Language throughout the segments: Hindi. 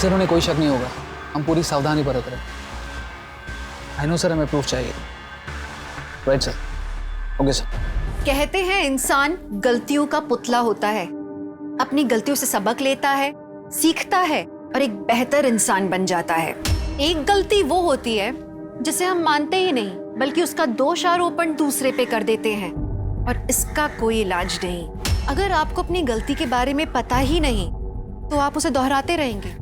सर उन्हें कोई शक नहीं होगा, हम पूरी सावधानी बरत रहे हैं। आई नो सर, हमें प्रूफ चाहिए। Right sir, okay sir. कहते हैं इंसान गलतियों का पुतला होता है, अपनी गलतियों से सबक लेता है, सीखता है और एक बेहतर इंसान बन जाता है। एक गलती वो होती है जिसे हम मानते ही नहीं, बल्कि उसका दोष आरोपण दूसरे पे कर देते हैं और इसका कोई इलाज नहीं। अगर आपको अपनी गलती के बारे में पता ही नहीं तो आप उसे दोहराते रहेंगे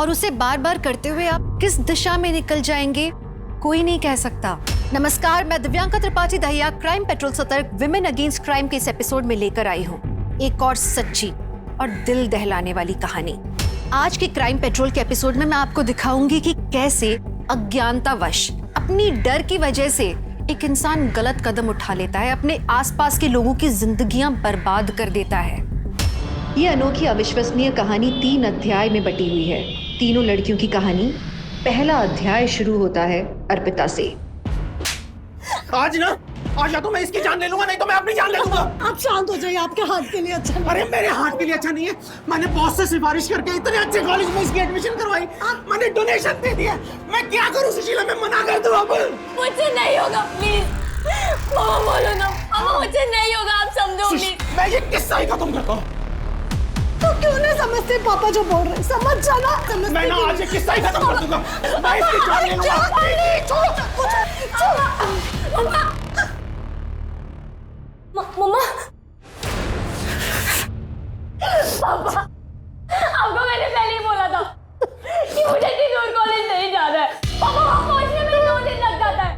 और उसे बार बार करते हुए आप किस दिशा में निकल जाएंगे कोई नहीं कह सकता। नमस्कार, मैं दिव्यांका त्रिपाठी दहिया क्राइम पेट्रोल सतर्क विमेन अगेंस्ट क्राइम के इस एपिसोड में लेकर आई हूँ एक और सच्ची और दिल दहलाने वाली कहानी। आज के क्राइम पेट्रोल के एपिसोड में मैं आपको दिखाऊंगी कि कैसे अज्ञानतावश अपनी डर की वजह से एक इंसान गलत कदम उठा लेता है, अपने आसपास के लोगों की जिंदगियां बर्बाद कर देता है। ये अनोखी अविश्वसनीय कहानी 3 अध्याय में बटी हुई है। तीनों लड़कियों की कहानी। पहला अध्याय शुरू होता है अर्पिता से। आज या तो मैं इसकी जान ले लूंगा, नहीं तो मैं अपनी जान ले लूंगा। आप शांत हो जाइए, आपके हाथ के लिए अच्छा नहीं। अरे मेरे हाथ के लिए अच्छा नहीं है। मैंने बॉस से सिफारिश करके इतने अच्छे कॉलेज में इसकी एडमिशन करवाई, मैंने डोनेशन दे दिया। मैं क्या करूं सुशीला, मैं मना कर दूं अब? मुझसे नहीं होगा, प्लीज मामा बोलो ना। मामा मुझसे नहीं होगा, आप समझो प्लीज। मैं ये किस्सा ही खत्म करता हूँ। तो क्यों नहीं समझते पापा जो बोल रहे, समझ जाना। मैं ना आज ये किस्सा ही खत्म कर दूंगा। मैं इसकी जान ले लूंगा। मम्मा, पापा, आपको मैंने पहले ही बोला था कि मुझे इतनी दूर कॉलेज नहीं जाना है। पापा, वहाँ पहुँचने में 2 दिन लग जाता है।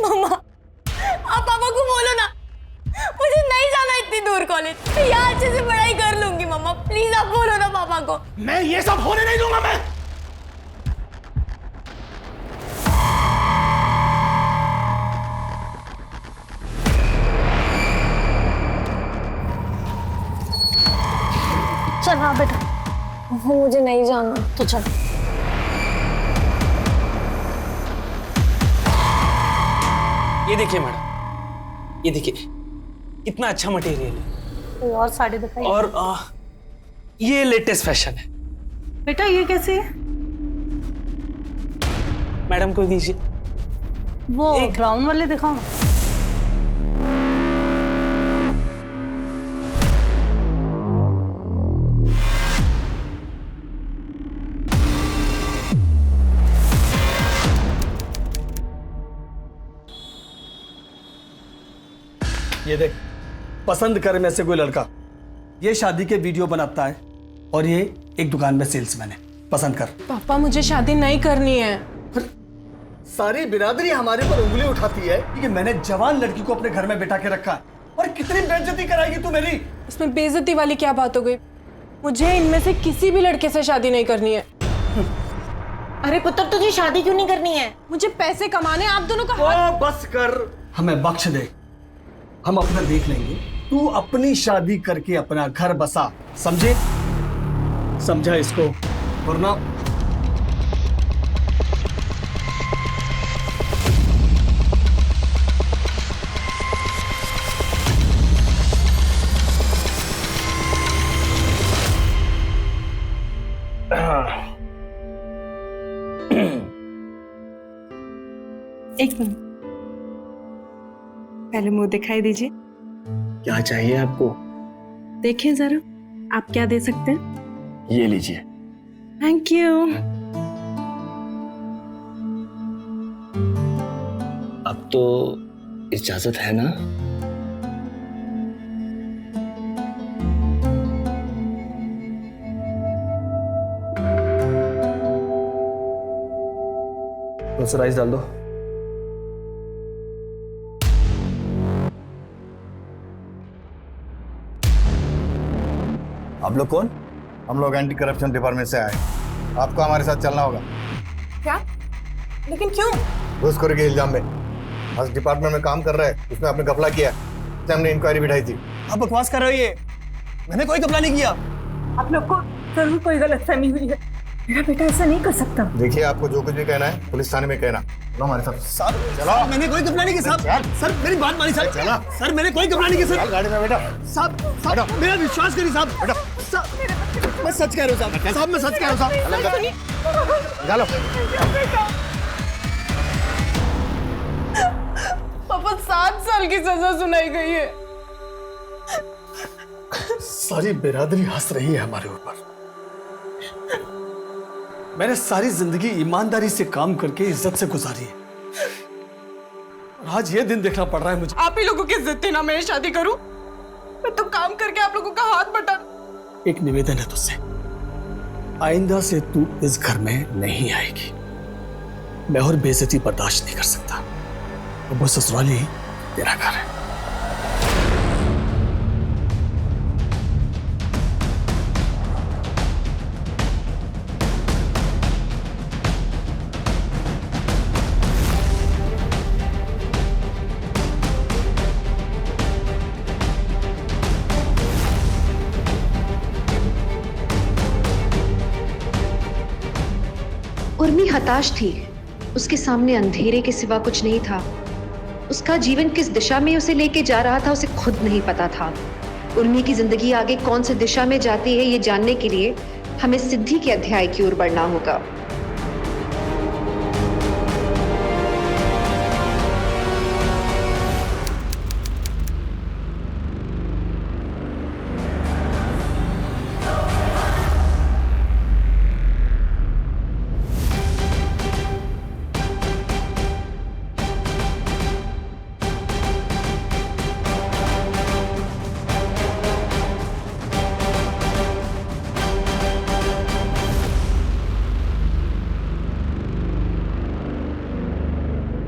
मम्मा, आप पापा को बोलो ना, मुझे नहीं जाना इतनी दूर कॉलेज। मैं यहाँ अच्छे से पढ़ाई कर लूंगी। मम्मा प्लीज आप बोलो ना पापा को। मैं ये सब होने नहीं दूंगा। मैं चल हाँ बेटा, मुझे नहीं जाना। तो चल। ये देखिए मैडम, ये देखिए कितना अच्छा मटेरियल है। कोई और साड़ी दिखाइए। और ये लेटेस्ट फैशन है। बेटा ये कैसे है? मैडम को दीजिए। वो ब्राउन वाले दिखाओ। ये देख, पसंद कर में से कोई लड़का ये शादी के वीडियो बनाता है और ये एक दुकान में सेल्समैन है। पसंद कर। पापा मुझे शादी नहीं करनी है। सारी बिरादरी हमारे ऊपर उंगली उठाती है कि मैंने जवान लड़की को अपने घर में बिठा के रखा है, और कितनी बेइज्जती कराएगी तू मेरी। इसमें बेइज्जती वाली क्या बात हो गई? मुझे इनमें से किसी भी लड़के से शादी नहीं करनी है। अरे पुत्र, तुझे शादी क्यों नहीं करनी है? मुझे पैसे कमाने, आप दोनों का ओ बस कर, हमें बख्श दे, हम अपना देख लेंगे। तू अपनी शादी करके अपना घर बसा, समझे? समझा इसको, वरना एक मिनट, पहले मुंह दिखाई दीजिए। क्या चाहिए आपको? देखिए जरा, आप क्या दे सकते हैं? ये लीजिए। Thank you. अब तो इजाजत है ना? तो राइस डाल दो। आप लोग कौन? हम लोग एंटी करप्शन डिपार्टमेंट से आए। आपको हमारे साथ चलना होगा। क्या? लेकिन क्यों? घूसखोरी के इल्जाम में आज डिपार्टमेंट में काम कर रहा है, उसने आपने घपला किया, इसलिए हमने इंक्वायरी बिठाई थी। आप बकवास कर रहे हो, ये मैंने कोई घपला नहीं किया। आप लोग को जरूर कोई गलतफहमी हुई है। मेरा बेटा ऐसा नहीं कर सकता। देखिए, आपको जो कुछ भी कहना है पुलिस थाने में कहना। चलो हमारे साथ। साहब चलो। मैंने कोई घपला नहीं किया साहब। सर मेरी बात मानिए साहब। चला। सर मैंने कोई घपला नहीं किया सर। गाड़ी में बेटा। साहब मेरा विश्वास करिए साहब। बेटा मैं सच कह रहा हूँ साहब, मैं सच कह रहा हूँ साहब। निकालो। पापा 7 साल की सजा सुनाई गई है। सारी बिरादरी हंस रही है हमारे ऊपर। मैंने सारी जिंदगी ईमानदारी से काम करके इज्जत से गुजारी है, और आज ये दिन देखना पड़ रहा है मुझे। आप ही लोगों की इज्जत थी ना मैं शादी करूं? मैं तो काम करके आप लोगों का हाथ बटा। एक निवेदन है तुझसे, आइंदा से तू इस घर में नहीं आएगी। मैं और बेइज्जती बर्दाश्त नहीं कर सकता। अब वो ससुराल ही तेरा घर है। उर्मी हताश थी। उसके सामने अंधेरे के सिवा कुछ नहीं था। उसका जीवन किस दिशा में उसे लेके जा रहा था उसे खुद नहीं पता था। उर्मी की जिंदगी आगे कौन सी दिशा में जाती है ये जानने के लिए हमें सिद्धि के अध्याय की ओर बढ़ना होगा।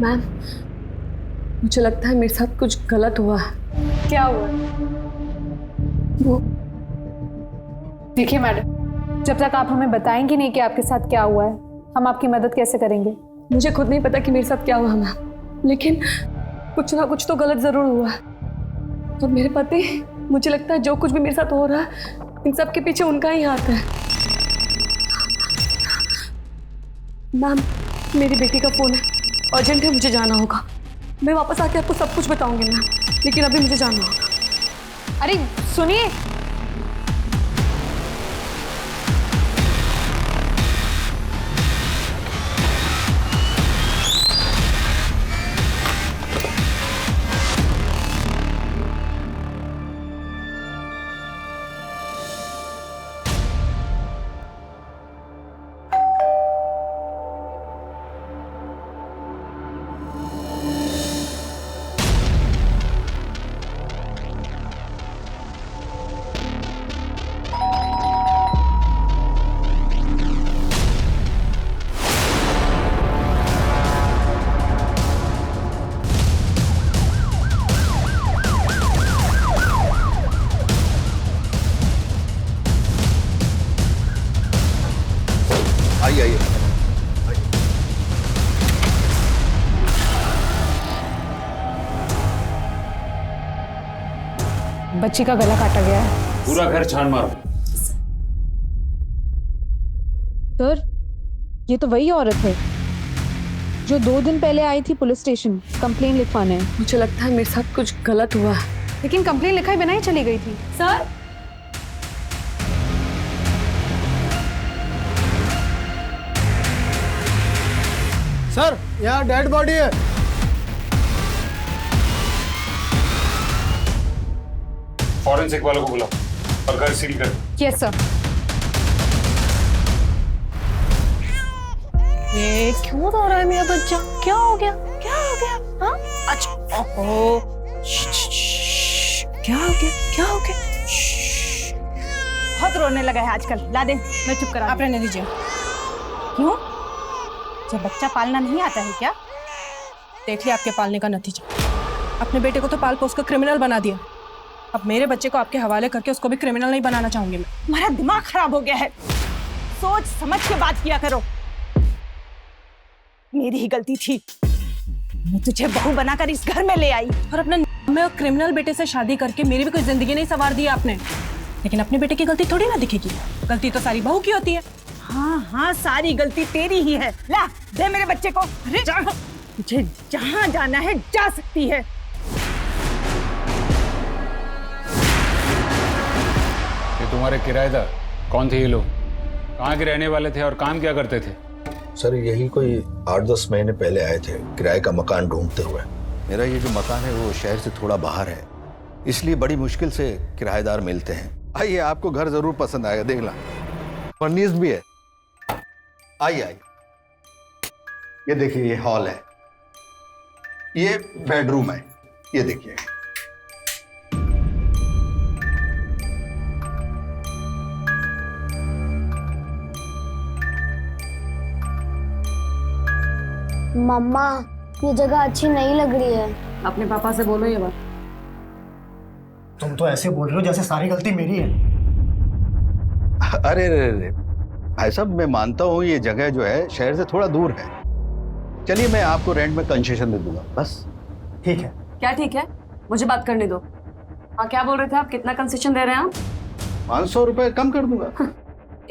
मैम, मुझे लगता है मेरे साथ कुछ गलत हुआ है। क्या हुआ? वो देखिए मैडम, जब तक आप हमें बताएंगी नहीं कि आपके साथ क्या हुआ है, हम आपकी मदद कैसे करेंगे? मुझे खुद नहीं पता कि मेरे साथ क्या हुआ मैम, लेकिन कुछ ना कुछ तो गलत जरूर हुआ है। और मेरे पति, मुझे लगता है जो कुछ भी मेरे साथ हो रहा है इन सब के पीछे उनका ही हाथ है। मैम, मेरी बेटी का फोन है, अर्जेंट है, मुझे जाना होगा। मैं वापस आके आपको सब कुछ बताऊंगी मैम, लेकिन अभी मुझे जाना होगा। अरे सुनिए, आइए। बच्ची का गला काटा गया है। पूरा घर छान मारो। सर, ये तो वही औरत है जो 2 दिन पहले आई थी पुलिस स्टेशन कंप्लेन लिखवाने। मुझे लगता है मेरे साथ कुछ गलत हुआ है। लेकिन कंप्लेन लिखाए बिना ही चली गई थी। सर, सर, यहाँ डेड बॉडी है। फॉरेंसिक वालों को बुलाओ और घर सील कर। Yes sir. ये क्यों रो रहा है मेरा बच्चा? क्या हो गया? क्या हो गया? हाँ? अच्छा, ओहो, क्या हो गया? क्या हो गया? बहुत रोने लगा है आजकल। ला दे, मैं चुप करा। आप रहने दीजिए। क्यों? जब बच्चा पालना नहीं आता है क्या? देख लिया आपके पालने का नतीजा। अपने बेटे को तो पाल पोस कर क्रिमिनल बना दिया, अब मेरे बच्चे को आपके हवाले करके उसको भी क्रिमिनल नहीं बनाना चाहूंगी मैं। तुम्हारा दिमाग खराब हो गया है। सोच समझ के बात किया करो। मेरी ही गलती थी, मैं तुझे बहू बनाकर इस घर में ले आई। और अपने में क्रिमिनल बेटे से शादी करके मेरी भी कोई जिंदगी नहीं संवार दी आपने। लेकिन अपने बेटे की गलती थोड़ी ना दिखेगी, गलती तो सारी बहू की होती है। हाँ हाँ, सारी गलती तेरी ही है। ला दे मेरे बच्चे को। अरे तुझे जहाँ जाना है जा सकती है। ये तुम्हारे किराएदार कौन थे ये लोग? कहाँ के रहने वाले थे और काम क्या करते थे? सर यही कोई 8-10 महीने पहले आए थे किराए का मकान ढूंढते हुए। मेरा ये जो मकान है वो शहर से थोड़ा बाहर है, इसलिए बड़ी मुश्किल से किराएदार मिलते हैं। आइए, आपको घर जरूर पसंद आएगा, देख ला फर्निश्ड भी है। आइए आइए, ये देखिए ये हॉल है, ये बेडरूम है, ये देखिए। मम्मा ये जगह अच्छी नहीं लग रही है। अपने पापा से बोलो ये बात। तुम तो ऐसे बोल रहे हो जैसे सारी गलती मेरी है। अरे अरे अरे भाई साहब, मैं मानता हूँ ये जगह जो है शहर से थोड़ा दूर है। चलिए मैं आपको रेंट में कंसेशन दे दूंगा, बस। ठीक है। क्या ठीक है? मुझे बात करने दो। हाँ, क्या बोल रहे थे आप? कितना कंसेशन दे रहे हैं आप? 500 रुपए कम कर दूंगा।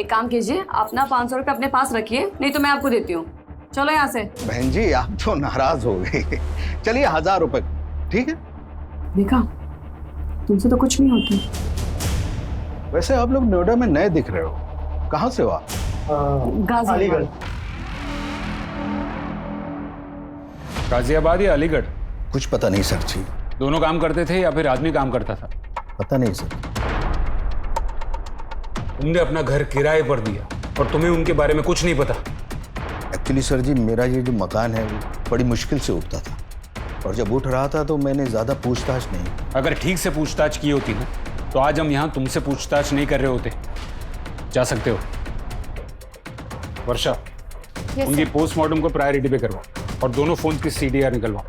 एक काम कीजिए, आप ना 500 रुपये अपने पास रखिए, नहीं तो मैं आपको देती हूँ। चलो यहाँ से। बहन जी आप तो नाराज हो गए। चलिए 1000 रुपए, ठीक है? देखा, तुमसे तो कुछ नहीं होता। वैसे आप लोग नोएडा में नए दिख रहे हो, कहाँ से हो आप? अलीगढ़। गाजियाबाद या अलीगढ़? कुछ पता नहीं सर जी। दोनों काम करते थे या फिर आदमी काम करता था? पता नहीं सर। तुमने अपना घर किराए पर दिया और तुम्हें उनके बारे में कुछ नहीं पता? एक्चुअली सर जी, मेरा ये जो मकान है वो बड़ी मुश्किल से उठता था, और जब उठ रहा था तो मैंने ज्यादा पूछताछ नहीं। अगर ठीक से पूछताछ की होती ना तो आज हम यहाँ तुमसे पूछताछ नहीं कर रहे होते। जा सकते हो। वर्षा, उनकी पोस्टमार्टम को प्रायोरिटी पे करवाओ और दोनों फोन की CDR निकलवाओ।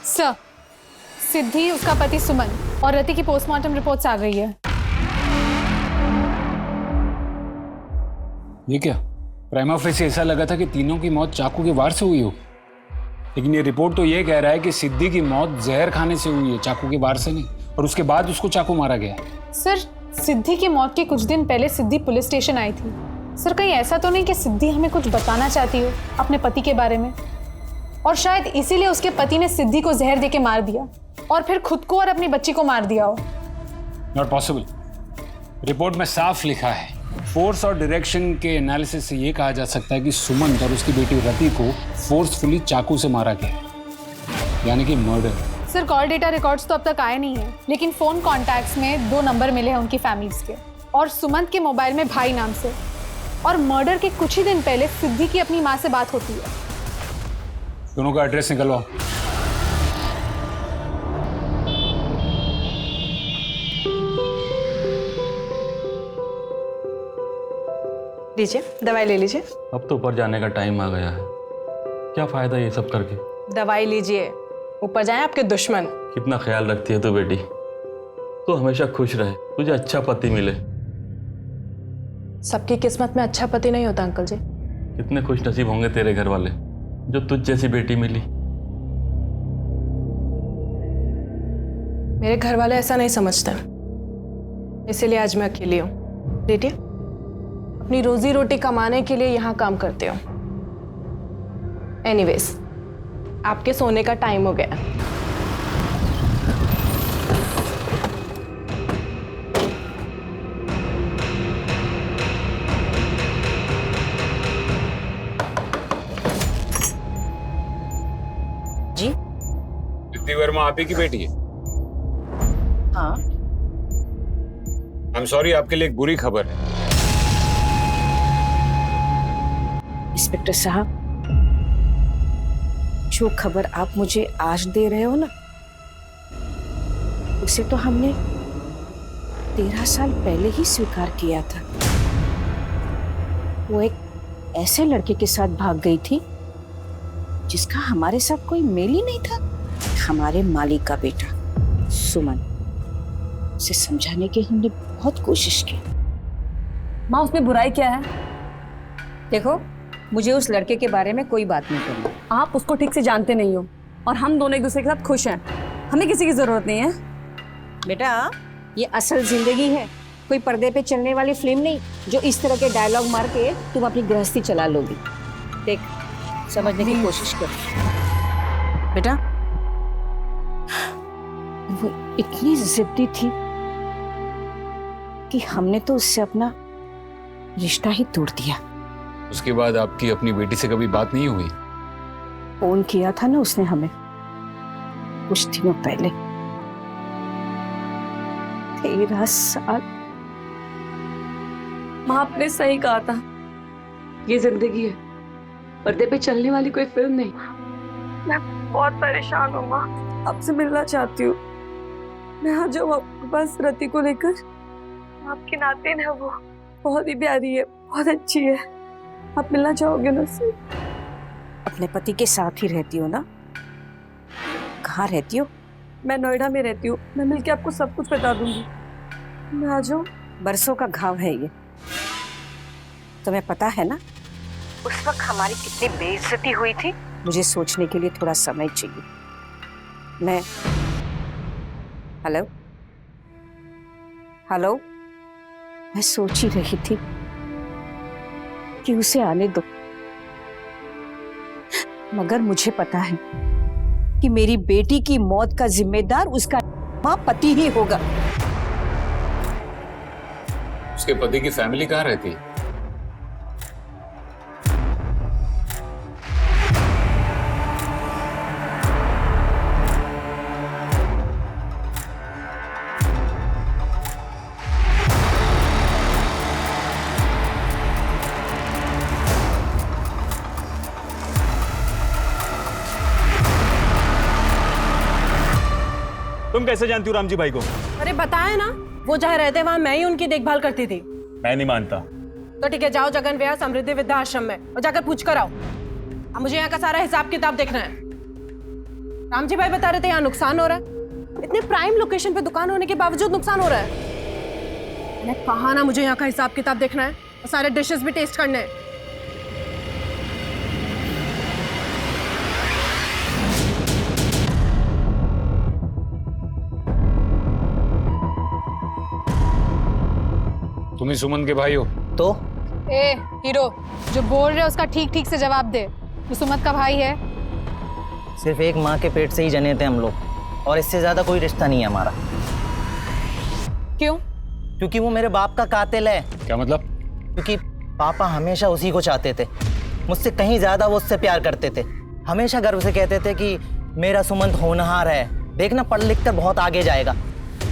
सर, सिद्धि, उसका पति सुमन और रति की पोस्टमार्टम रिपोर्ट्स आ गई है। ये क्या? प्राइमा फेसी ऐसा लगा था कि तीनों की मौत चाकू के वार से हुई हो, लेकिन ये रिपोर्ट तो ये कह रहा है कि सिद्धि की मौत जहर खाने से हुई है, चाकू के वार से नहीं, और उसके बाद उसको चाकू मारा गया। सर, सिद्धि की मौत के कुछ दिन पहले सिद्धि पुलिस स्टेशन आई थी। सर, कहीं ऐसा तो नहीं कि सिद्धि हमें कुछ बताना चाहती हो अपने पति के बारे में, और शायद इसीलिए उसके पति ने सिद्धि को जहर देके मार दिया और फिर खुद को और अपनी बच्ची को मार दिया हो? Not possible. रिपोर्ट में साफ लिखा है, फोर्स और डायरेक्शन के एनालिसिस से ये कहा जा सकता है कि सुमंत और उसकी बेटी रति को फोर्सफुली चाकू से मारा गया, यानी कि murder. Sir, call data records तो अब तक आए नहीं है, लेकिन फोन कॉन्टैक्ट्स में 2 नंबर मिले हैं उनकी फैमिलीज के, और सुमंत के मोबाइल में भाई नाम से, और मर्डर के कुछ ही दिन पहले सिद्धि की अपनी माँ से बात होती है। दोनों का एड्रेस निकलवाओ। लीजिए, दवाई ले लीजिए। अब तो ऊपर जाने का टाइम आ गया है, क्या फायदा ये सब करके? दवाई लीजिए, ऊपर जाए आपके दुश्मन। कितना ख्याल रखती है तू बेटी, तू हमेशा खुश रहे, तुझे अच्छा पति मिले। सबकी किस्मत में अच्छा पति नहीं होता अंकल जी। कितने खुश नसीब होंगे तेरे घर वाले जो तुझ जैसी बेटी मिली। मेरे घर वाले ऐसा नहीं समझते, इसीलिए आज मैं अकेली हूँ। बेटी, अपनी रोजी रोटी कमाने के लिए यहाँ काम करते हो। एनीवेज, आपके सोने का टाइम हो गया। जी, सिद्धि वर्मा आप ही की बेटी है? हाँ। आई एम सॉरी, आपके लिए एक बुरी खबर है। इंस्पेक्टर साहब, जो खबर आप मुझे आज दे रहे हो ना, उसे तो हमने 13 साल पहले ही स्वीकार किया था। वो एक ऐसे लड़के के साथ भाग गई थी जिसका हमारे साथ कोई मेल ही नहीं था। हमारे मालिक का बेटा सुमन, उसे समझाने की हमने बहुत कोशिश की। माँ, उसमें बुराई क्या है? देखो, मुझे उस लड़के के बारे में कोई बात नहीं करनी। आप उसको ठीक से जानते नहीं हो, और हम दोनों एक दूसरे के साथ खुश हैं। हमें किसी की जरूरत नहीं है। बेटा, ये असल जिंदगी है, कोई पर्दे पे चलने वाली फिल्म नहीं जो इस तरह के डायलॉग मार के तुम अपनी गृहस्थी चला लोगी। देख, समझने की कोशिश कर। बेटा, वो इतनी जिद्दी थी कि हमने तो उससे अपना रिश्ता ही तोड़ दिया। उसके बाद आपकी अपनी बेटी से कभी बात नहीं हुई? फोन किया था ना उसने हमें कुछ दिनों पहले। 13 साल। माँ आपने सही कहा था, ये जिंदगी है, पर्दे पे चलने वाली कोई फिल्म नहीं। मैं बहुत परेशान हूँ माँ, आपसे मिलना चाहती हूँ। मैं आ जाऊँ आपके पास रति को लेकर? आपकी नातिन है, वो बहुत ही प्यारी है, बहुत अच्छी है। आप मिलना चाहोगे ना उससे? अपने पति के साथ ही रहती हो ना? कहाँ रहती हो? मैं नोएडा में रहती हूँ, मैं मिलके आपको सब कुछ बता दूंगी। मैं आ जाऊँ? बरसों का घाव है ये, तुम्हें पता है ना उस वक्त हमारी कितनी बेइज्जती हुई थी। मुझे सोचने के लिए थोड़ा समय चाहिए। मैं हेलो हेलो मैं सोच ही रही थी कि उसे आने दो, मगर मुझे पता है कि मेरी बेटी की मौत का जिम्मेदार उसका पति ही होगा। उसके पति की फैमिली कहाँ रहती है? तुम कैसे जानती हो राम जी भाई को? अरे बताया ना, वो जहाँ रहते वहाँ मैं ही उनकी देखभाल करती थी। मैं नहीं मानता। तो ठीक है, जाओ जगन व्यास समृद्धि विद्या आश्रम में और जाकर पूछ कर आओ। अब मुझे यहाँ का सारा हिसाब किताब देखना है। राम जी भाई बता रहे थे यहाँ नुकसान हो रहा है, इतने प्राइम लोकेशन पे दुकान होने के बावजूद नुकसान हो रहा है। मैंने कहा ना मुझे यहाँ का हिसाब किताब देखना है और सारे डिशेस भी टेस्ट करने हैं। तुम ही सुमन के भाई हो? तो ए हीरो, जो बोल रहे उसका ठीक ठीक से जवाब दे। तू सुमन का भाई है? सिर्फ एक माँ के पेट से ही जने थे हम लोग, और इससे ज्यादा कोई रिश्ता नहीं है हमारा। क्यों? क्योंकि वो मेरे बाप का कातिल है। क्या मतलब? क्योंकि पापा हमेशा उसी को चाहते थे, मुझसे कहीं ज्यादा वो उससे प्यार करते थे। हमेशा गर्व से कहते थे कि मेरा सुमंत होनहार है, देखना पढ़ लिख कर बहुत आगे जाएगा।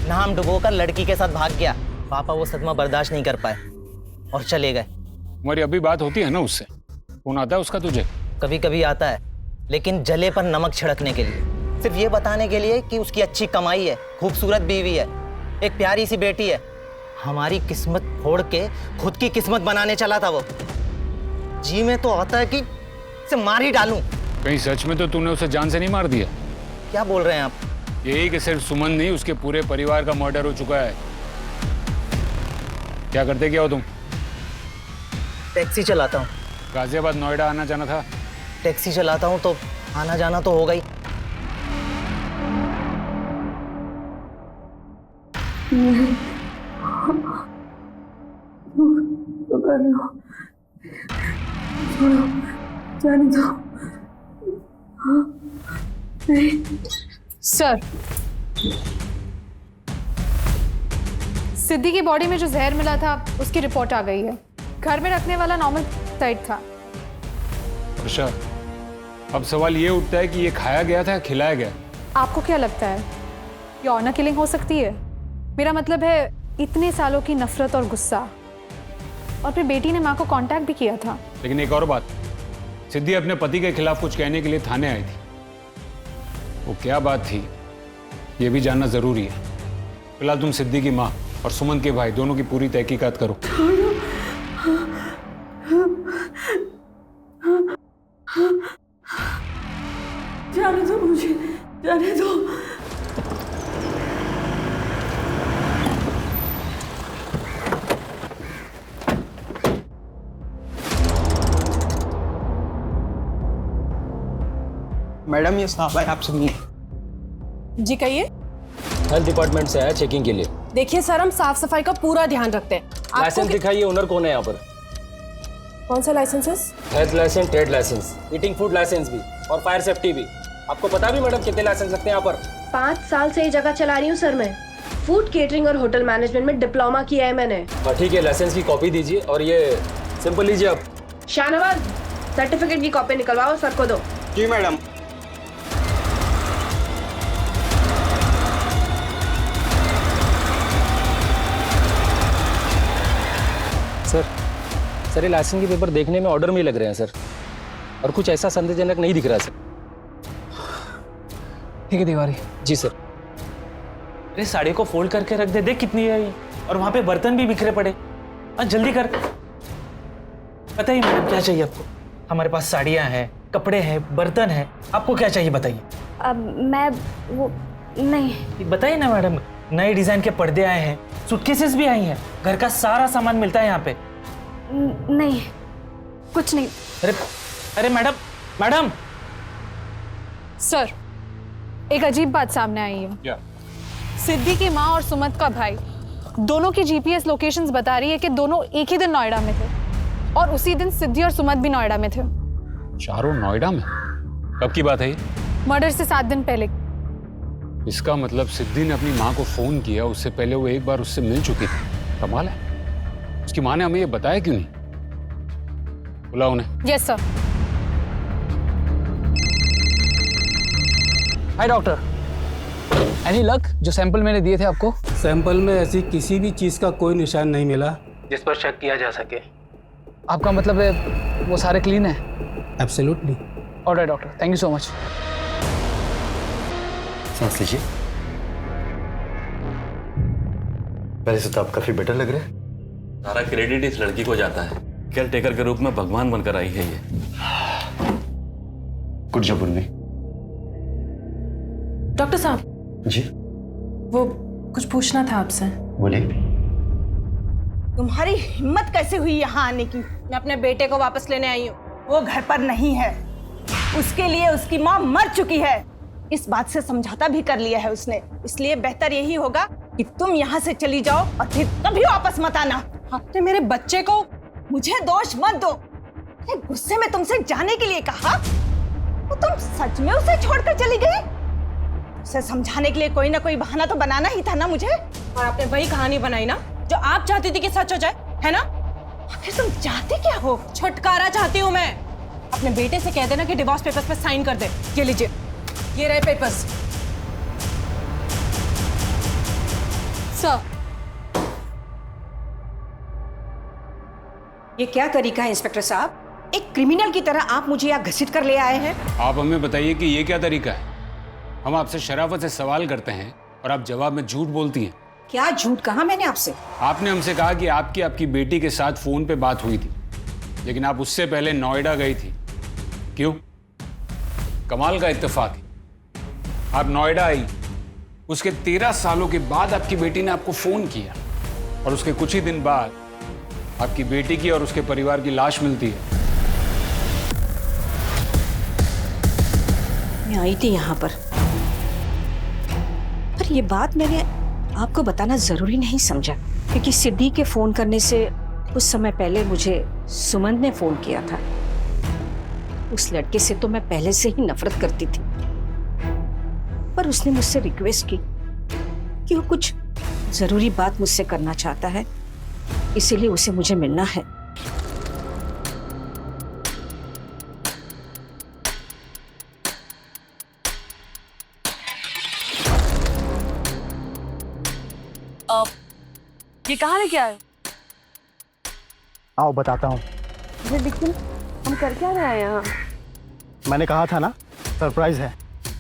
नाम डुबोकर लड़की के साथ भाग गया। पापा वो सदमा बर्दाश्त नहीं कर पाए और चले गए। तुम्हारी अभी बात होती है ना उससे? फोन आता है उसका तुझे? कभी कभी आता है, लेकिन जले पर नमक छिड़कने के लिए, सिर्फ ये बताने के लिए कि उसकी अच्छी कमाई है, खूबसूरत बीवी है, एक प्यारी सी बेटी है। हमारी किस्मत फोड़ के खुद की किस्मत बनाने चला था वो। जी में तो आता है कि इसे मार ही डालूं। कहीं सच में तो तूने उसे जान से नहीं मार दिया? क्या बोल रहे हैं आप? यही कि सिर्फ सुमन नहीं, उसके पूरे परिवार का मर्डर हो चुका है। क्या करते क्या हो तुम? टैक्सी चलाता हूँ। गाजियाबाद नोएडा आना जाना था? टैक्सी चलाता हूँ तो आना जाना तो होगा ही। जाने दो। सर, सिद्धि की बॉडी में जो जहर मिला था उसकी रिपोर्ट आ गई है। घर में रखने वाला नॉर्मल साइड था। अच्छा, अब सवाल ये उठता है कि ये खाया गया था या खिलाया गया? आपको क्या लगता है ये ऑनर किलिंग हो सकती है? मेरा मतलब है इतने सालों की नफरत और गुस्सा, और फिर बेटी ने माँ को कांटेक्ट भी किया था। लेकिन एक और बात, सिद्धि अपने पति के खिलाफ कुछ कहने के लिए थाने आई थी। वो क्या बात थी ये भी जानना जरूरी है। फिलहाल तुम सिद्धि की माँ और सुमन के भाई दोनों की पूरी तहकीकात करो। जाने दो मुझे, जाने दो। मैडम ये साहब है आपसे मिले। जी कहिए। हेल्थ डिपार्टमेंट से आया चेकिंग के लिए। देखिए सर, हम साफ सफाई का पूरा ध्यान रखते हैं। लाइसेंस दिखाइए, ओनर कौन है यहाँ पर? कौन सा licenses? Health license, trade license, eating food license भी और फायर सेफ्टी भी। आपको पता भी मैडम कितने लाइसेंस लगते हैं यहाँ पर? 5 साल से ये जगह चला रही हूँ सर मैं। फूड केटरिंग और होटल मैनेजमेंट में डिप्लोमा किया है मैंने। ठीक है, लाइसेंस की कॉपी दीजिए और ये सिंपल लीजिए आप। शाहनवाज, सर्टिफिकेट की कॉपी निकलवाओ, सर को दो। जी मैडम। सर ये लाइसेंस के पेपर देखने में ऑर्डर में ही लग रहे हैं सर, और कुछ ऐसा संदेहजनक नहीं दिख रहा सर। ठीक है तिवारी। जी सर। अरे साड़ी को फोल्ड करके रख दे, देख कितनी है ये, और वहां पे बर्तन भी बिखरे पड़े। जल्दी कर। बताइए मैडम क्या चाहिए आपको? हमारे पास साड़ियाँ हैं, कपड़े हैं, बर्तन हैं, आपको क्या चाहिए बताइए। मैं वो नहीं। बताइए ना मैडम, नए डिजाइन के पर्दे आए हैं, सूटकेसेस भी आई हैं, घर का सारा सामान मिलता है यहाँ पे। नहीं, कुछ नहीं। अरे मैडम। सर, एक अजीब बात सामने आई है। क्या? सिद्धि की माँ और सुमंत का भाई दोनों की जीपीएस लोकेशंस बता रही है कि दोनों एक ही दिन नोएडा में थे, और उसी दिन सिद्धि और सुमंत भी नोएडा में थे। चारों नोएडा में? कब की बात है ये? मर्डर से 7 दिन पहले। इसका मतलब सिद्धि ने अपनी माँ को फोन किया, उससे पहले वो एक बार उससे मिल चुकी थी। कमाल है, उसकी माँ ने हमें ये बताया क्यों नहीं? बुलाओ उन्हें। Yes sir. हाय डॉक्टर, एनी लक? जो सैंपल मैंने दिए थे आपको, सैंपल में ऐसी किसी भी चीज का कोई निशान नहीं मिला जिस पर शक किया जा सके। आपका मतलब है वो सारे क्लीन है? Absolutely. Alright doctor, thank you so much. सांस लीजिए। पहले से तो आप काफी बेटर लग रहे हैं। सारा क्रेडिट इस लड़की को जाता है, केयर टेकर के रूप में भगवान बनकर आई है ये। Good job Urmi. डॉक्टर साहब जी? वो कुछ पूछना था आपसे। बोलिए। तुम्हारी हिम्मत कैसे हुई यहाँ आने की? मैं अपने बेटे को वापस लेने आई हूँ। वो घर पर नहीं है, उसके लिए उसकी माँ मर चुकी है। इस बात से समझौता भी कर लिया है उसने, इसलिए बेहतर यही होगा कि तुम यहाँ से चली जाओ और फिर कभी वापस मत आना। आपने मेरे बच्चे को। मुझे दोष मत दो। गुस्से में तुमसे जाने के लिए कहा, तो तुम सच में उसे छोड़कर चली गई? उसे समझाने के लिए कोई ना कोई बहाना तो बनाना ही था ना मुझे। और आपने वही कहानी बनाई ना जो आप चाहती थी कि सच हो जाए, है ना? आखिर तुम चाहते क्या हो? छुटकारा चाहती हूँ मैं। अपने बेटे से कह देना कि डिवोर्स पेपर्स पे साइन कर दे। ये लीजिए, ये रहे पेपर्स। सर, ये क्या तरीका है इंस्पेक्टर साहब? एक क्रिमिनल की तरह आप मुझे यहाँ घसीट कर ले आए हैं। आप हमें बताइए कि ये क्या तरीका है? हम आपसे शराफत से सवाल करते हैं और आप जवाब में झूठ बोलती हैं। क्या झूठ कहा मैंने आपसे? आपने हमसे कहा कि आपकी बेटी के साथ फोन पे बात हुई थी, लेकिन आप उससे पहले नोएडा गई थी। क्यों? कमाल का इत्तेफाक है, आप नोएडा आई, उसके 13 सालों के बाद आपकी बेटी ने आपको फोन किया, और उसके कुछ ही दिन बाद आपकी बेटी की और उसके परिवार की लाश मिलती है। मैं आई थी यहाँ पर ये बात मैंने आपको बताना जरूरी नहीं समझा, क्योंकि सिद्धि के फोन करने से कुछ समय पहले मुझे सुमंत ने फोन किया था। उस लड़के से तो मैं पहले से ही नफरत करती थी, पर उसने मुझसे रिक्वेस्ट की कि वो कुछ जरूरी बात मुझसे करना चाहता है, इसीलिए उसे मुझे मिलना है। ये कहाँ लेके आए? आओ बताता हूँ। लेकिन हम कर क्या रहे हैं यहाँ? मैंने कहा था ना, सरप्राइज है,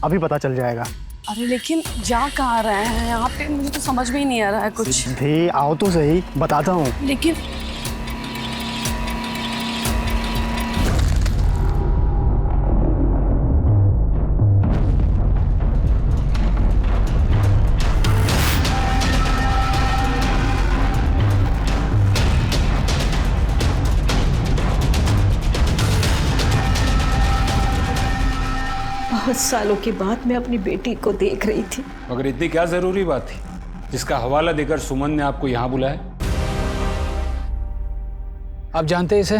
अभी पता चल जाएगा। अरे लेकिन जा कहाँ रहे हैं यहाँ पे? मुझे तो समझ में ही नहीं आ रहा है कुछ। सिद्धि आओ तो सही, बताता हूँ। लेकिन बहुत सालों के बाद मैं अपनी बेटी को देख रही थी। मगर इतनी क्या जरूरी बात थी जिसका हवाला देकर सुमन ने आपको यहाँ बुलाया? आप जानते हैं इसे?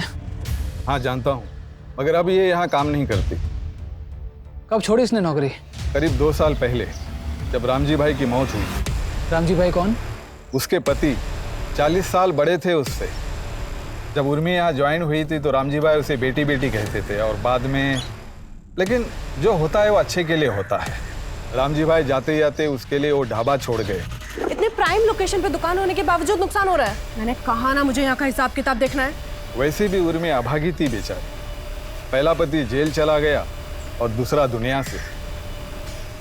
हाँ जानता हूँ, मगर अब ये यहाँ काम नहीं करती। कब छोड़ी इसने नौकरी? करीब 2 साल पहले। जब रामजी भाई की मौत हुई। रामजी भाई कौन? उसके पति 40 साल बड़े थे उससे। जब उर्मी यहाँ ज्वाइन हुई थी तो रामजी भाई उसे बेटी बेटी कहते थे और बाद में, लेकिन जो होता है वो अच्छे के लिए होता है। रामजी भाई जाते जाते उसके लिए वो ढाबा छोड़ गए। इतने प्राइम लोकेशन पे दुकान होने के बावजूद नुकसान हो रहा है। मैंने कहा ना मुझे यहाँ का हिसाब किताब देखना है। वैसे भी उर्मी अभागी थी बेचारी। पहला पति जेल चला गया और दूसरा दुनिया से।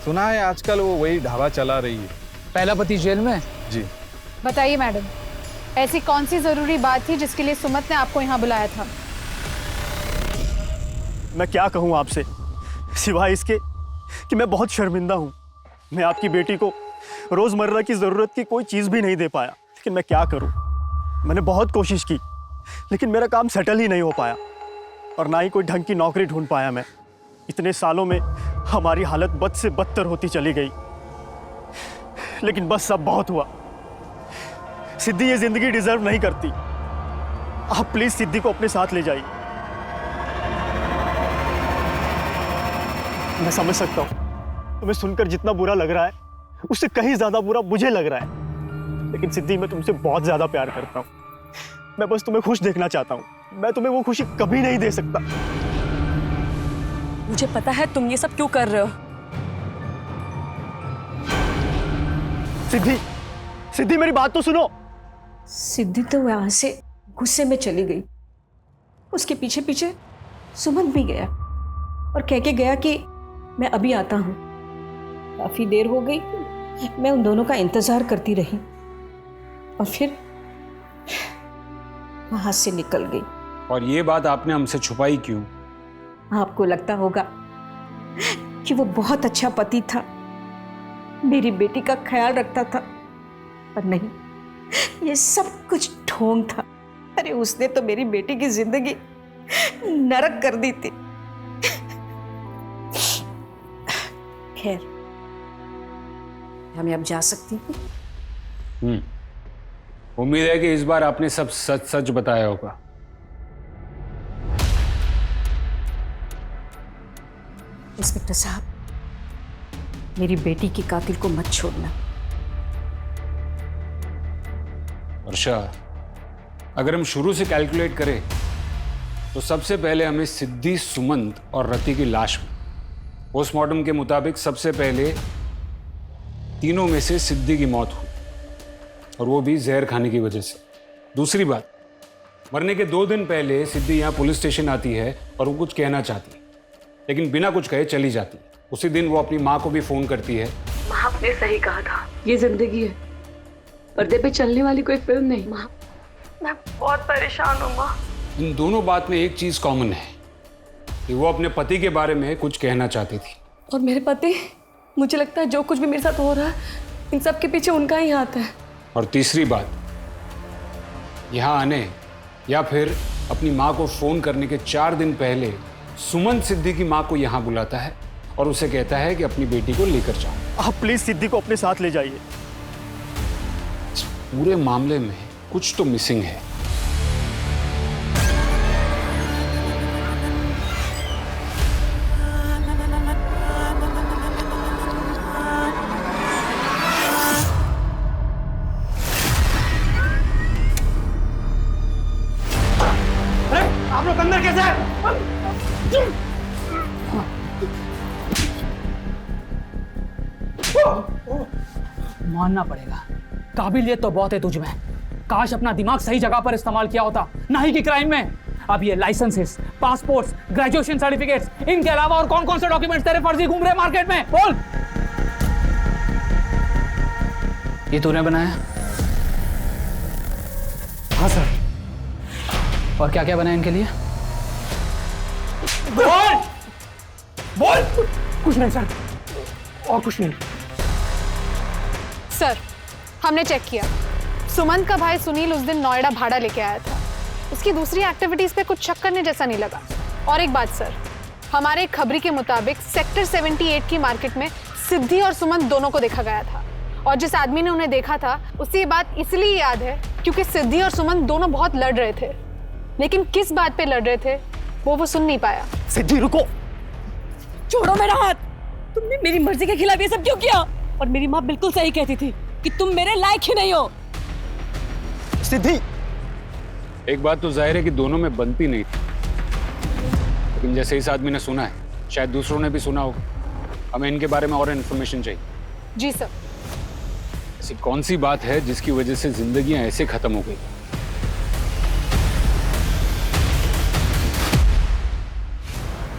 सुना है आजकल वो वही ढाबा चला रही है। पहला पति जेल में? जी। बताइए मैडम, ऐसी कौन सी जरूरी बात थी जिसके लिए सुमत ने आपको यहाँ बुलाया था? मैं क्या कहूँ आपसे, सिवाय इसके कि मैं बहुत शर्मिंदा हूँ। मैं आपकी बेटी को रोजमर्रा की जरूरत की कोई चीज भी नहीं दे पाया, लेकिन मैं क्या करूँ। मैंने बहुत कोशिश की, लेकिन मेरा काम सेटल ही नहीं हो पाया और ना ही कोई ढंग की नौकरी ढूंढ पाया मैं। इतने सालों में हमारी हालत बद से बदतर होती चली गई, लेकिन बस अब बहुत हुआ। सिद्धि ये जिंदगी डिजर्व नहीं करती। आप प्लीज सिद्धि को अपने साथ ले जाइए। मैं समझ सकता हूं तुम्हें सुनकर जितना बुरा लग रहा है उससे कहीं ज्यादा बुरा मुझे लग रहा है, लेकिन सिद्धि मैं तुमसे बहुत ज्यादा प्यार करता हूं। मैं बस तुम्हें खुश देखना चाहता हूं। मैं तुम्हें वो खुशी कभी नहीं दे सकता। मुझे पता है तुम ये सब क्यों कर रहे हो। सिद्धि, सिद्धि मेरी बात तो सुनो। सिद्धि तो वहां से गुस्से में चली गई। उसके पीछे पीछे सुमन भी गया और कह के गया कि मैं अभी आता हूं। काफी देर हो गई, मैं उन दोनों का इंतजार करती रही और फिर वहां से निकल गई। और ये बात आपने हमसे छुपाई क्यों? आपको लगता होगा कि वो बहुत अच्छा पति था, मेरी बेटी का ख्याल रखता था, पर नहीं, ये सब कुछ ढोंग था। अरे उसने तो मेरी बेटी की जिंदगी नरक कर दी थी। खैर, मैं अब जा सकती हूँ? उम्मीद है कि इस बार आपने सब सच सच बताया होगा। इंस्पेक्टर साहब, मेरी बेटी की कातिल को मत छोड़ना। वर्षा, अगर हम शुरू से कैलकुलेट करें तो सबसे पहले हमें सिद्धि, सुमंत और रति की लाश में पोस्टमार्टम के मुताबिक सबसे पहले तीनों में से सिद्धि की मौत हुई, और वो भी जहर खाने की वजह से। दूसरी बात, मरने के 2 दिन पहले सिद्धि यहाँ पुलिस स्टेशन आती है और वो कुछ कहना चाहती है, लेकिन बिना कुछ कहे चली जाती है। उसी दिन वो अपनी माँ को भी फोन करती है। माँ, आपने सही कहा था, ये जिंदगी है, पर्दे पे चलने वाली कोई फिल्म नहीं। माँ, मैं बहुत परेशान हूँ माँ। इन दोनों बात में एक चीज कॉमन है कि वो अपने पति के बारे में कुछ कहना चाहती थी। और मेरे पति, मुझे लगता है जो कुछ भी मेरे साथ हो रहा है इन सब के पीछे उनका ही हाथ है। और तीसरी बात, यहाँ आने या फिर अपनी माँ को फोन करने के 4 दिन पहले सुमन सिद्धि की माँ को यहाँ बुलाता है और उसे कहता है कि अपनी बेटी को लेकर जाओ। आप प्लीज सिद्धि को अपने साथ ले जाइए। इस पूरे मामले में कुछ तो मिसिंग है। आप लोग अंदर कैसे हैं? मानना पड़ेगा, काबिलियत तो बहुत है तुझ में। काश अपना दिमाग सही जगह पर इस्तेमाल किया होता, ना ही कि क्राइम में। अब ये लाइसेंसेस, पासपोर्ट्स, ग्रेजुएशन सर्टिफिकेट्स, इनके अलावा और कौन कौन से डॉक्यूमेंट्स तेरे फर्जी घूम रहे हैं मार्केट में? बोल। ये तूने बनाया? हाँ सर। और क्या क्या बनाया इनके लिए? बोल बोल। कुछ नहीं सर, और कुछ नहीं। सर, हमने चेक किया, सुमंत का भाई सुनील उस दिन नोएडा भाड़ा लेके आया था। उसकी दूसरी एक्टिविटीज पे कुछ शक करने जैसा नहीं लगा। और एक बात सर, हमारे खबरी के मुताबिक सेक्टर 78 की मार्केट में सिद्धि और सुमंत दोनों को देखा गया था, और जिस आदमी ने उन्हें देखा था उसे ये बात इसलिए याद है क्योंकि सिद्धि और सुमंत दोनों बहुत लड़ रहे थे, लेकिन किस बात पे लड़ रहे थे वो सुन नहीं पाया। सिद्धि रुको, छोड़ो मेरा हाथ। तुमने मेरी मर्जी के खिलाफ ये सब क्यों किया? और मेरी माँ बिल्कुल सही कहती थी कि तुम मेरे लायक ही नहीं हो। सिद्धि, एक बात तो जाहिर है कि दोनों में बनती नहीं थी, लेकिन जैसे इस आदमी ने सुना है, शायद दूसरों ने भी सुना होगा। हमें इनके बारे में और इन्फॉर्मेशन चाहिए। जी सर। ऐसी कौन सी बात है जिसकी वजह से जिंदगियां ऐसे खत्म हो गई?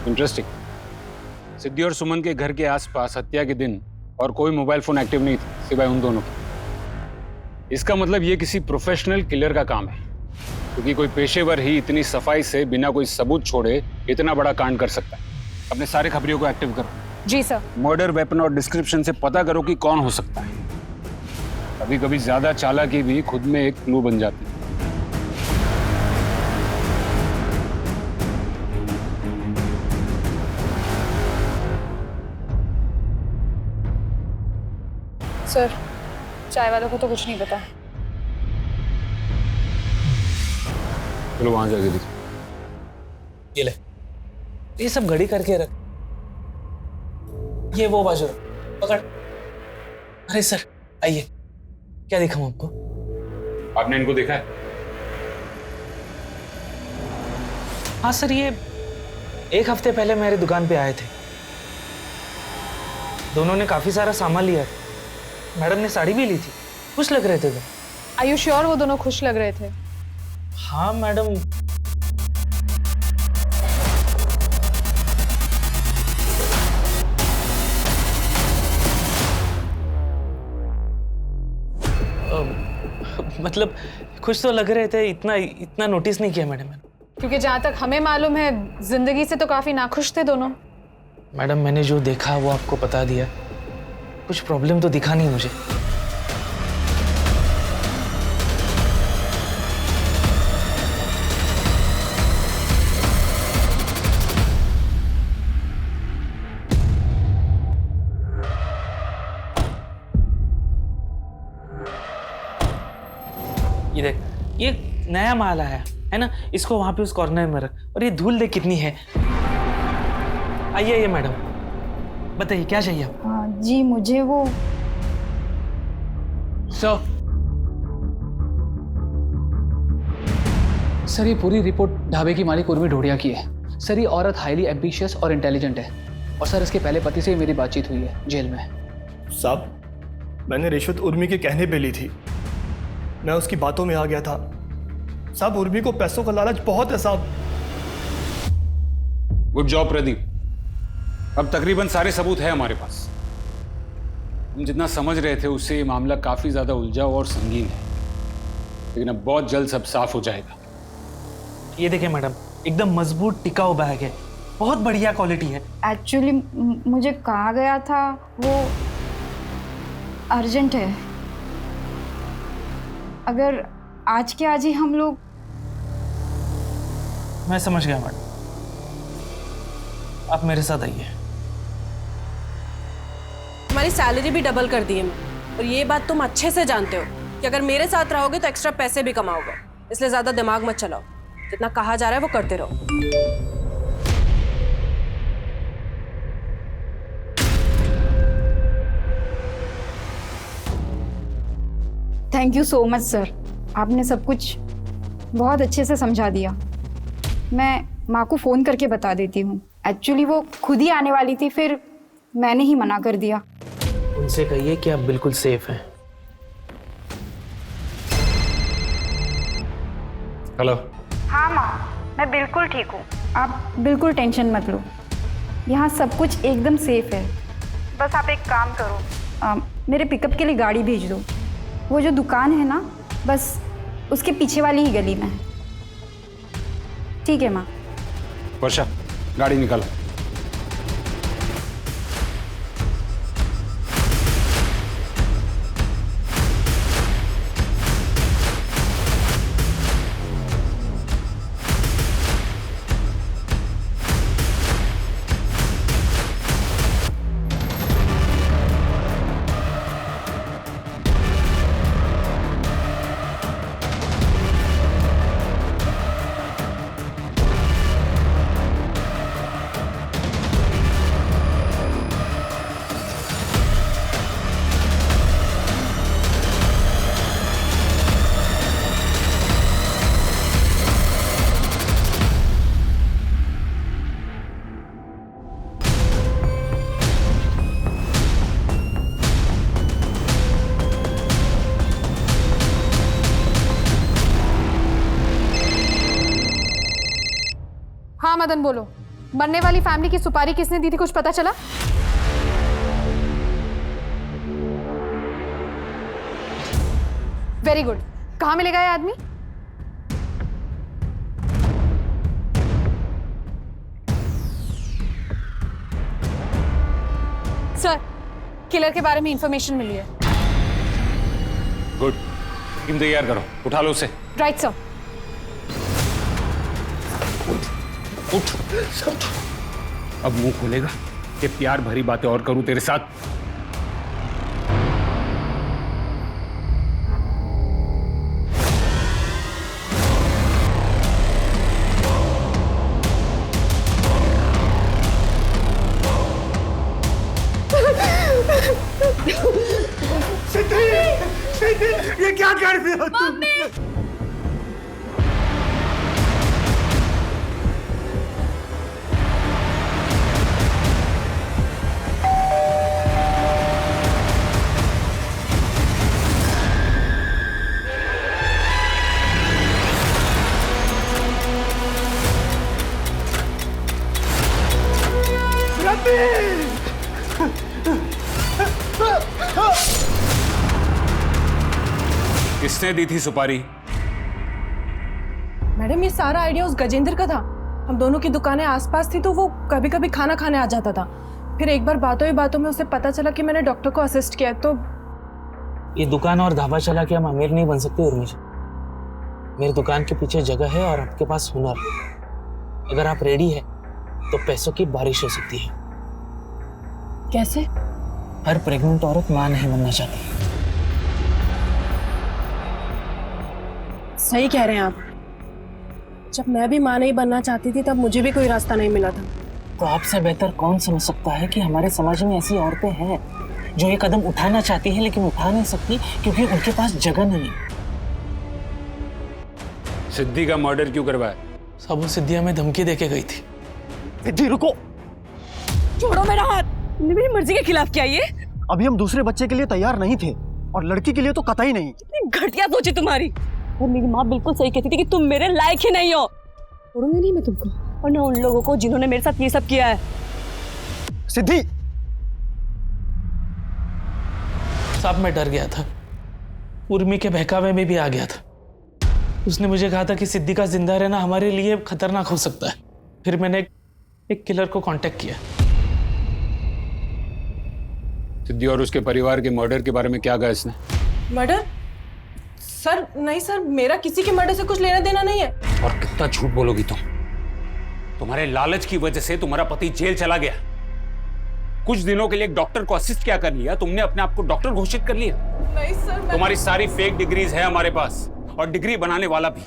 इंटरेस्टिंग। सिद्धि और सुमन के घर के आसपास हत्या के दिन और कोई मोबाइल फोन एक्टिव नहीं थी सिवाय उन दोनों के। इसका मतलब ये किसी प्रोफेशनल किलर का काम है, क्योंकि कोई पेशेवर ही इतनी सफाई से बिना कोई सबूत छोड़े इतना बड़ा कांड कर सकता है। अपने सारे खबरियों को एक्टिव करो। जी सर। मर्डर वेपन और डिस्क्रिप्शन से पता करो कि कौन हो सकता है। कभी कभी ज्यादा चालाकी भी खुद में एक क्लू बन जाती है। सर, चाय वालों को तो कुछ नहीं पता। चलो वहां जाके देखो। ये ले, ये सब घड़ी करके रख। ये वो बाजू पकड़। अरे सर आइए, क्या दिखाऊं आपको? आपने इनको देखा है? हाँ सर, ये 1 हफ्ते पहले मेरी दुकान पे आए थे। दोनों ने काफी सारा सामान लिया था। मैडम ने साड़ी भी ली थी। खुश लग रहे थे वो। आर यू श्योर वो दोनों खुश लग रहे थे? हाँ मैडम। मतलब खुश तो लग रहे थे, इतना नोटिस नहीं किया मैडम। क्योंकि जहां तक हमें मालूम है, जिंदगी से तो काफी नाखुश थे दोनों। मैडम मैंने जो देखा वो आपको बता दिया। कुछ प्रॉब्लम तो दिखा नहीं मुझे। ये देख, ये नया माल आया है ना, इसको वहां पे उस कॉर्नर में रख। और ये धूल देख कितनी है। आइए मैडम, बताइए क्या चाहिए आपको? जी मुझे वो सर ये पूरी रिपोर्ट ढाबे की मालिक उर्मी ढोडिया की है। सर ये औरत हाईली एम्बिशियस और इंटेलिजेंट है, और सर इसके पहले पति से ही मेरी बातचीत हुई है जेल में। साहब, मैंने रिश्वत उर्मी के कहने पे ली थी। मैं उसकी बातों में आ गया था। साहब, उर्मी को पैसों का लालच बहुत है साहब। Good job Pradeep. अब तकरीबन सारे सबूत है हमारे पास। हम जितना समझ रहे थे उससे ये मामला काफी ज्यादा उलझा और संगीन है, लेकिन अब बहुत जल्द सब साफ हो जाएगा। ये देखिए मैडम, एकदम मजबूत टिकाऊ बैग है, बहुत बढ़िया क्वालिटी है। एक्चुअली मुझे कहा गया था, वो अर्जेंट है। अगर आज के आज ही हम लोग। मैं समझ गया मैडम, आप मेरे साथ आइए। तुम्हारी सैलरी भी डबल कर दी है मैं, और ये बात तुम अच्छे से जानते हो कि अगर मेरे साथ रहोगे तो एक्स्ट्रा पैसे भी कमाओगे। इसलिए ज्यादा दिमाग मत चलाओ, जितना कहा जा रहा है वो करते रहो। Thank you so much sir, आपने सब कुछ बहुत अच्छे से समझा दिया। मैं माँ को फ़ोन करके बता देती हूँ। एक्चुअली वो खुद ही आने वाली थी, फिर मैंने ही मना कर दिया। उनसे कहिए कि आप बिल्कुल सेफ हैं। हेलो। हाँ माँ, मैं बिल्कुल ठीक हूँ। आप बिल्कुल टेंशन मत लो, यहाँ सब कुछ एकदम सेफ है। बस आप एक काम करो, मेरे पिकअप के लिए गाड़ी भेज दो। वो जो दुकान है ना, बस उसके पीछे वाली ही गली में है। ठीक है माँ। वर्षा, गाड़ी निकालो। हाँ मदन बोलो, मरने वाली फैमिली की सुपारी किसने दी थी, कुछ पता चला? Very good. कहाँ मिलेगा ये आदमी? सर, किलर के बारे में इंफॉर्मेशन मिली है। गुड, टीम तैयार करो, उठा लो उसे। Right sir. उठ। अब मुंह खोलेगा कि प्यार भरी बातें और करूं तेरे साथ। ये क्या कर रहे हो तुम? किसने दी थी सुपारी? मैडम ये सारा आइडिया उस गजेंद्र का था। हम दोनों की दुकानें आसपास थी तो वो कभी कभी खाना खाने आ जाता था। फिर एक बार बातों ही बातों में उसे पता चला कि मैंने डॉक्टर को असिस्ट किया तो ये दुकान और ढाबा चला के हम अमीर नहीं बन सकते उर्मी जी। मेरी दुकान के पीछे जगह है और आपके पास हुनर। अगर आप रेडी है तो पैसों की बारिश हो सकती है। कैसे? हर प्रेग्नेंट औरत मां नहीं बनना चाहती। सही कह रहे हैं आप। जब मैं भी मां नहीं बनना चाहती थी तब मुझे भी कोई रास्ता नहीं मिला था। तो आपसे बेहतर कौन समझ सकता है कि हमारे समाज में ऐसी औरतें हैं जो ये कदम उठाना चाहती है लेकिन उठा नहीं सकती क्योंकि उनके पास जगह नहीं। सिद्धि का मर्डर क्यों करवाया? सब सिद्धि हमें धमकी देके गई थी। सिद्धि रुको, छोड़ो मेरा हाथ। तुमने मेरी मर्जी के खिलाफ किया ये? अभी हम दूसरे बच्चे के लिए तैयार नहीं थे और लड़की के लिए तो कतई नहीं। कितनी घटिया सोची तुम्हारी। और मेरी माँ बिल्कुल सही कहती थी कि तुम मेरे लायक ही नहीं हो। छोड़ूंगी नहीं मैं तुमको, और ना उन लोगों को जिन्होंने मेरे साथ ये सब किया है। सिद्धि, साहब मैं डर गया था, उर्मी के बहकावे में भी आ गया था। उसने मुझे कहा था कि सिद्धि का जिंदा रहना हमारे लिए खतरनाक हो सकता है। फिर मैंने एक किलर को कांटेक्ट किया। सिद्धि और उसके परिवार के मर्डर के बारे में क्या कहा इसने? मर्डर? सर नहीं सर, मेरा किसी के मर्डर से कुछ लेना देना नहीं है। और कितना झूठ बोलोगी तुम? तुम्हारे लालच की वजह से तुम्हारा पति जेल चला गया। कुछ दिनों के लिए एक डॉक्टर को असिस्ट क्या कर लिया? तुमने अपने आप को डॉक्टर घोषित कर लिया। नहीं सर, तुम्हारी सारी फेक डिग्रीज है हमारे पास और डिग्री बनाने वाला भी।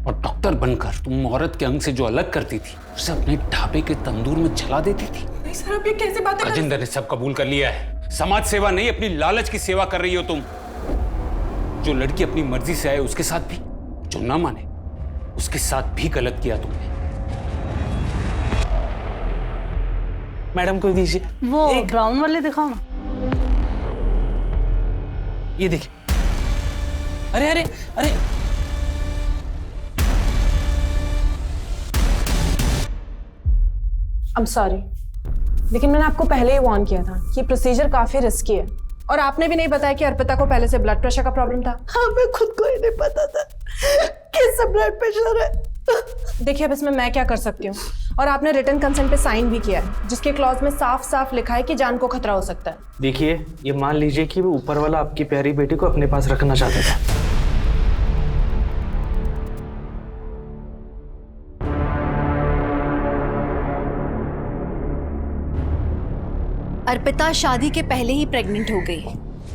और डॉक्टर बनकर तुम औरत के अंग से जो अलग करती थी उसे अपने ढाबे के तंदूर में जला देती थी। नहीं सर, आप ये कैसे बातें कर रहे हैं? गजेंद्र ने सब कबूल कर लिया है। समाज सेवा नहीं, अपनी लालच की सेवा कर रही हो तुम। जो लड़की अपनी मर्जी से आए उसके साथ भी, जो ना माने उसके साथ भी गलत किया तुमने। मैडम को दीजिए वो ब्राउन वाले दिखाओ ना। ये देखिए। अरे अरे अरे I'm sorry, लेकिन मैंने आपको पहले ही वार्न किया था कि प्रोसीजर काफी रिस्की है। और आपने भी नहीं बताया कि अर्पिता को पहले से ब्लड प्रेशर का प्रॉब्लम था। हमें खुद को ही नहीं पता था कैसा ब्लड प्रेशर है। देखिए अब इसमें मैं क्या कर सकती हूँ। और आपने रिटन कंसेंट पे साइन भी किया है जिसके क्लॉज में साफ साफ लिखा है कि जान को खतरा हो सकता है। देखिए, ये मान लीजिए कि वो ऊपर वाला आपकी प्यारी बेटी को अपने पास रखना चाहता था। अर्पिता शादी के पहले ही प्रेग्नेंट हो गई,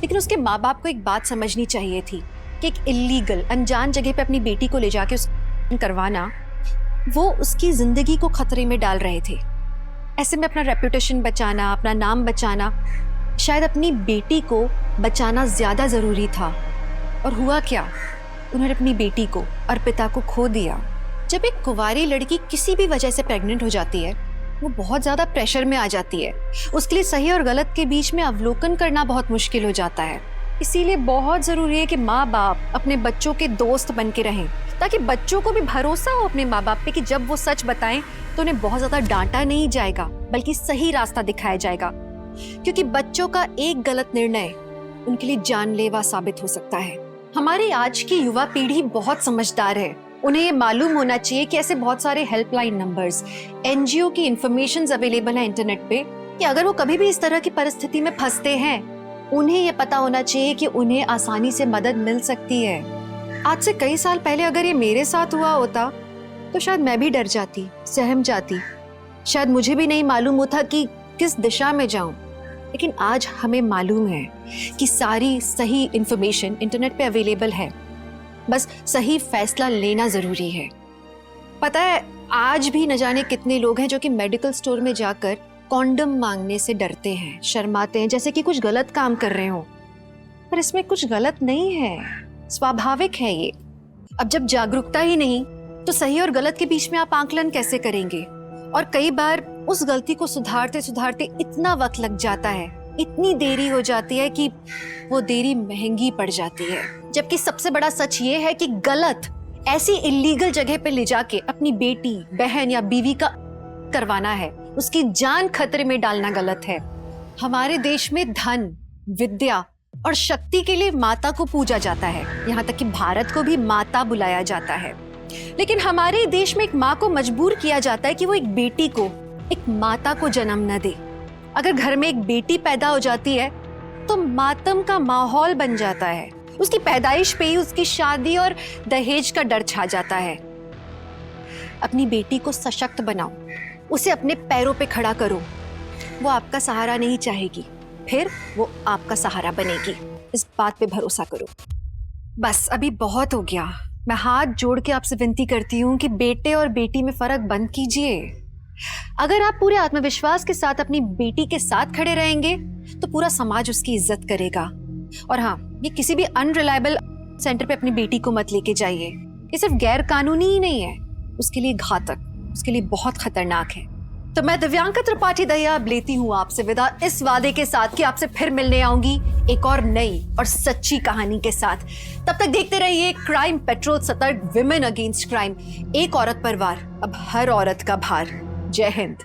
लेकिन उसके माँ बाप को एक बात समझनी चाहिए थी कि एक इल्लीगल अनजान जगह पे अपनी बेटी को ले जाके उसका करवाना वो उसकी जिंदगी को खतरे में डाल रहे थे। ऐसे में अपना रेपुटेशन बचाना, अपना नाम बचाना, शायद अपनी बेटी को बचाना ज्यादा जरूरी था। और हुआ क्या, उन्होंने अपनी बेटी को, अर्पिता को खो दिया। जब एक कुंवारी लड़की किसी भी वजह से प्रेग्नेंट हो जाती है वो बहुत ज्यादा प्रेशर में आ जाती है। उसके लिए सही और गलत के बीच में अवलोकन करना बहुत मुश्किल हो जाता है। इसीलिए बहुत जरूरी है कि माँ बाप अपने बच्चों के दोस्त बन के रहें ताकि बच्चों को भी भरोसा हो अपने माँ बाप पे कि जब वो सच बताएं तो उन्हें बहुत ज्यादा डांटा नहीं जाएगा, बल्कि सही रास्ता दिखाया जाएगा, क्योंकि बच्चों का एक गलत निर्णय उनके लिए जानलेवा साबित हो सकता है। हमारी आज की युवा पीढ़ी बहुत समझदार है। उन्हें ये मालूम होना चाहिए कि ऐसे बहुत सारे हेल्पलाइन नंबर्स, एनजीओ की इंफॉर्मेशन अवेलेबल है इंटरनेट पे, कि अगर वो कभी भी इस तरह की परिस्थिति में फंसते हैं, उन्हें ये पता होना चाहिए कि उन्हें आसानी से मदद मिल सकती है। आज से कई साल पहले अगर ये मेरे साथ हुआ होता तो शायद मैं भी डर जाती, सहम जाती, शायद मुझे भी नहीं मालूम होता कि किस दिशा में जाऊं। लेकिन आज हमें मालूम है कि सारी सही इंफॉर्मेशन इंटरनेट पे अवेलेबल है, बस सही फैसला लेना जरूरी है। पता है, आज भी न जाने कितने लोग हैं जो कि मेडिकल स्टोर में जाकर कॉन्डम मांगने से डरते हैं, शर्माते हैं, जैसे कि कुछ गलत काम कर रहे हो। पर इसमें कुछ गलत नहीं है, स्वाभाविक है ये। अब जब जागरूकता ही नहीं तो सही और गलत के बीच में आप आंकलन कैसे करेंगे? और कई बार उस गलती को सुधारते सुधारते इतना वक्त लग जाता है, इतनी देरी हो जाती है कि वो देरी महंगी पड़ जाती है। जबकि सबसे बड़ा सच ये है कि गलत ऐसी इलीगल जगह पे ले जाके अपनी बेटी, बहन या बीवी का करवाना है, उसकी जान खतरे में डालना गलत है। हमारे देश में धन, विद्या और शक्ति के लिए माता को पूजा जाता है, यहाँ तक कि भारत को भी माता बुलाया जाता है। लेकिन हमारे देश में एक माँ को मजबूर किया जाता है कि वो एक बेटी को, एक माता को जन्म न दे। अगर घर में एक बेटी पैदा हो जाती है तो मातम का माहौल बन जाता है। उसकी पैदाइश पे ही उसकी शादी और दहेज का डर छा जाता है। अपनी बेटी को सशक्त बनाओ, उसे अपने पैरों पे खड़ा करो। वो आपका सहारा नहीं चाहेगी, फिर वो आपका सहारा बनेगी। इस बात पे भरोसा करो। बस अभी बहुत हो गया। मैं हाथ जोड़ के आपसे विनती करती हूँ कि बेटे और बेटी में फर्क बंद कीजिए। अगर आप पूरे आत्मविश्वास के साथ अपनी बेटी के साथ खड़े रहेंगे तो पूरा समाज उसकी इज्जत करेगा। और हाँ, ये किसी भी अनरिलायबल सेंटर पे अपनी बेटी को मत लेके जाइए। ये सिर्फ गैर कानूनी ही नहीं है, उसके लिए घातक, उसके लिए बहुत खतरनाक है। तो मैं दिव्यांका त्रिपाठी दहिया अब लेती हूँ आपसे विदा, इस वादे के साथ कि आपसे फिर मिलने आऊंगी एक और नई और सच्ची कहानी के साथ। तब तक देखते रहिए क्राइम पेट्रोल, सतर्क, विमेन अगेंस्ट क्राइम। एक औरत पर वार, अब हर औरत का भार। जय हिंद।